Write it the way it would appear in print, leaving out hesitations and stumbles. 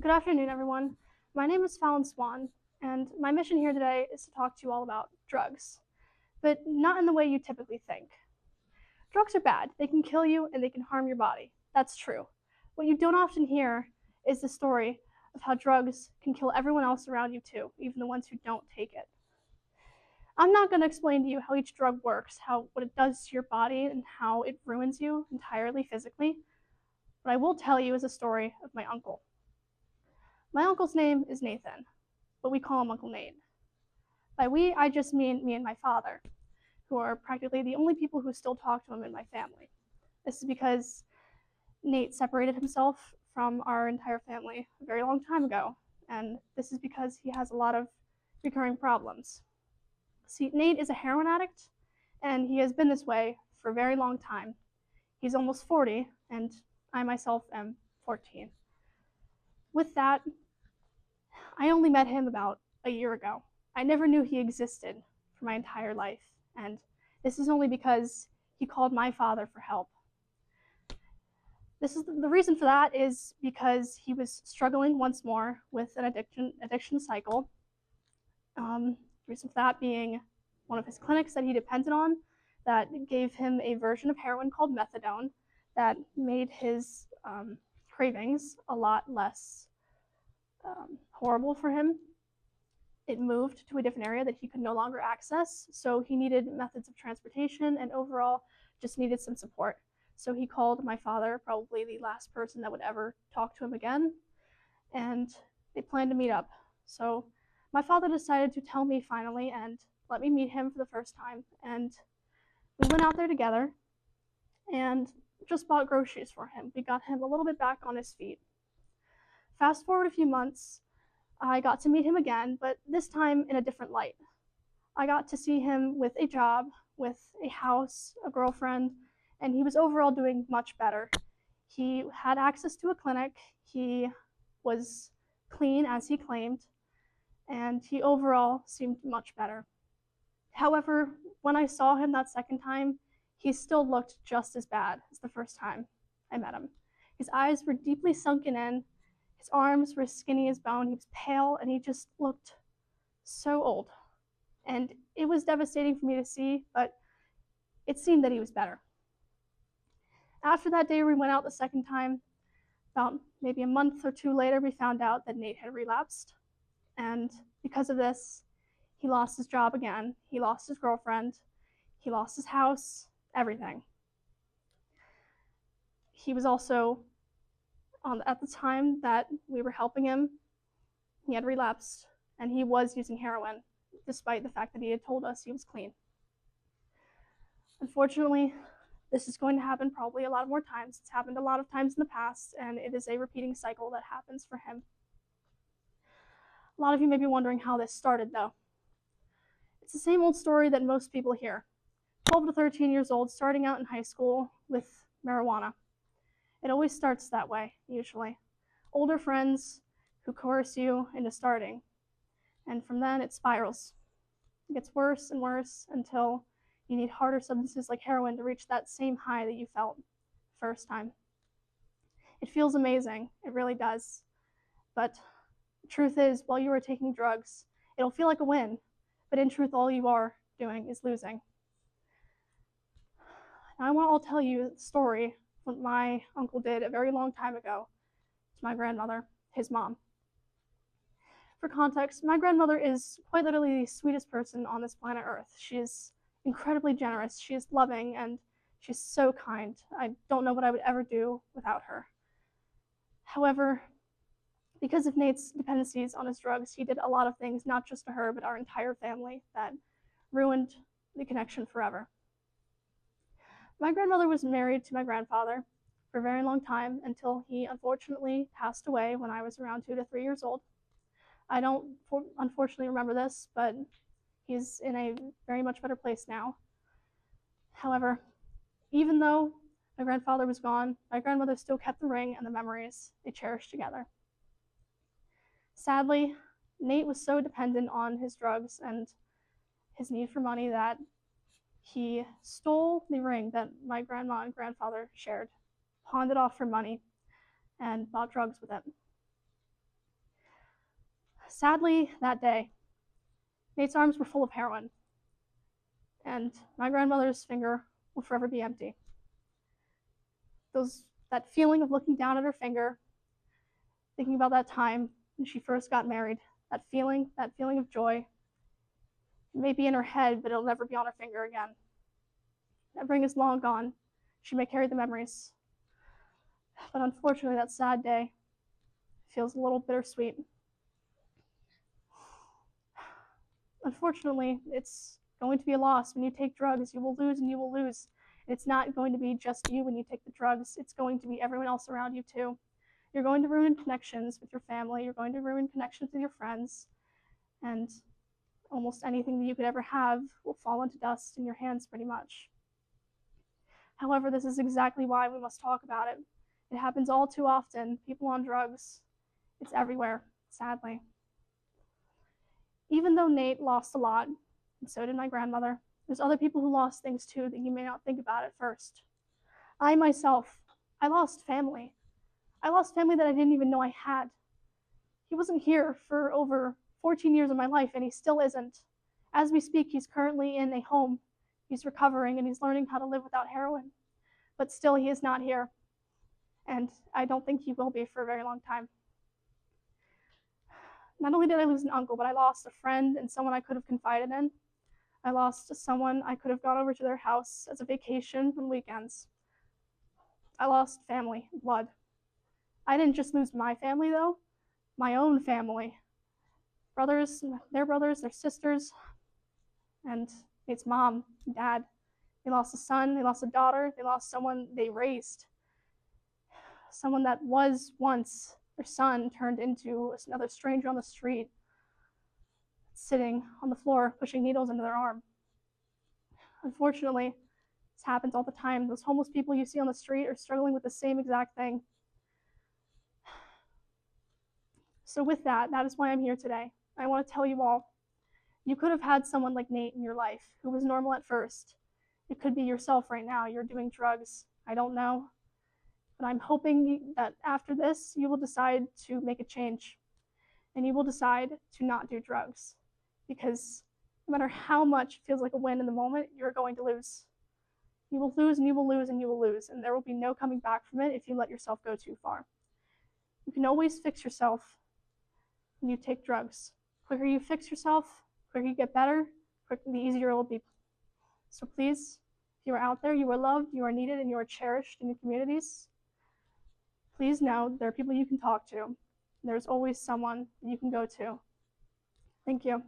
Good afternoon, everyone. My name is Fallon Swan, and my mission here today is to talk to you all about drugs, but not in the way you typically think. Drugs are bad. They can kill you and they can harm your body. That's true. What you don't often hear is the story of how drugs can kill everyone else around you too, even the ones who don't take it. I'm not going to explain to you how each drug works, what it does to your body, and how it ruins you entirely physically. What I will tell you is a story of my uncle. My uncle's name is Nathan, but we call him Uncle Nate. By we, I just mean me and my father, who are practically the only people who still talk to him in my family. This is because Nate separated himself from our entire family a very long time ago, and this is because he has a lot of recurring problems. See, Nate is a heroin addict, and he has been this way for a very long time. He's almost 40, and I myself am 14. With that, I only met him about a year ago. I never knew he existed for my entire life, and this is only because he called my father for help. The reason for that is because he was struggling once more with an addiction cycle. The reason for that being one of his clinics that he depended on that gave him a version of heroin called methadone that made his cravings a lot less horrible for him. It moved to a different area that he could no longer access, so he needed methods of transportation and overall just needed some support. So he called my father, probably the last person that would ever talk to him again, and they planned to meet up. So my father decided to tell me finally and let me meet him for the first time, and we went out there together and just bought groceries for him. We got him a little bit back on his feet. Fast forward a few months, I got to meet him again, but this time in a different light. I got to see him with a job, with a house, a girlfriend, and he was overall doing much better. He had access to a clinic, he was clean as he claimed, and he overall seemed much better. However, when I saw him that second time, he still looked just as bad as the first time I met him. His eyes were deeply sunken in, his arms were skinny as bone, he was pale, and he just looked so old. And it was devastating for me to see, but it seemed that he was better. After that day, we went out the second time. About maybe a month or two later, we found out that Nate had relapsed. And because of this, he lost his job again. He lost his girlfriend. He lost his house, everything. He was also, at the time that we were helping him, he had relapsed and he was using heroin, despite the fact that he had told us he was clean. Unfortunately, this is going to happen probably a lot more times. It's happened a lot of times in the past, and it is a repeating cycle that happens for him. A lot of you may be wondering how this started, though. It's the same old story that most people hear. 12 to 13 years old, starting out in high school with marijuana. It always starts that way, usually. Older friends who coerce you into starting. And from then, it spirals. It gets worse and worse until you need harder substances like heroin to reach that same high that you felt the first time. It feels amazing. It really does. But the truth is, while you are taking drugs, it'll feel like a win. But in truth, all you are doing is losing. Now, I want to tell you the story what my uncle did a very long time ago to my grandmother, his mom. For context, my grandmother is quite literally the sweetest person on this planet Earth. She is incredibly generous, she is loving, and she's so kind. I don't know what I would ever do without her. However, because of Nate's dependencies on his drugs, he did a lot of things, not just to her, but our entire family, that ruined the connection forever. My grandmother was married to my grandfather for a very long time until he unfortunately passed away when I was around 2 to 3 years old. I don't unfortunately remember this, but he's in a very much better place now. However, even though my grandfather was gone, my grandmother still kept the ring and the memories they cherished together. Sadly, Nate was so dependent on his drugs and his need for money that he stole the ring that my grandma and grandfather shared, pawned it off for money, and bought drugs with it. Sadly, that day, Nate's arms were full of heroin, and my grandmother's finger will forever be empty. That feeling of looking down at her finger, thinking about that time when she first got married, that feeling of joy, it may be in her head, but it'll never be on her finger again. That ring is long gone. She may carry the memories, but unfortunately, that sad day feels a little bittersweet. Unfortunately, it's going to be a loss. When you take drugs, you will lose and you will lose. And it's not going to be just you when you take the drugs. It's going to be everyone else around you too. You're going to ruin connections with your family. You're going to ruin connections with your friends. And almost anything that you could ever have will fall into dust in your hands pretty much. However, this is exactly why we must talk about it. It happens all too often. People on drugs, it's everywhere, sadly. Even though Nate lost a lot, and so did my grandmother, there's other people who lost things too that you may not think about at first. I myself, I lost family. I lost family that I didn't even know I had. He wasn't here for over 14 years of my life, and he still isn't. As we speak, he's currently in a home. He's recovering, and he's learning how to live without heroin. But still, he is not here. And I don't think he will be for a very long time. Not only did I lose an uncle, but I lost a friend and someone I could have confided in. I lost someone I could have gone over to their house as a vacation on weekends. I lost family, blood. I didn't just lose my family, though. My own family. Brothers, their sisters, and Nate's mom and dad. They lost a son, they lost a daughter, they lost someone they raised. Someone that was once their son turned into another stranger on the street, sitting on the floor, pushing needles into their arm. Unfortunately, this happens all the time. Those homeless people you see on the street are struggling with the same exact thing. So with that is why I'm here today. I want to tell you all, you could have had someone like Nate in your life who was normal at first. It could be yourself right now. You're doing drugs. I don't know. But I'm hoping that after this, you will decide to make a change. And you will decide to not do drugs. Because no matter how much it feels like a win in the moment, you're going to lose. You will lose and you will lose and you will lose. And there will be no coming back from it if you let yourself go too far. You can always fix yourself when you take drugs. The quicker you fix yourself, the quicker you get better, the easier it will be. So please, if you are out there, you are loved, you are needed, and you are cherished in your communities. Please know there are people you can talk to. There's always someone you can go to. Thank you.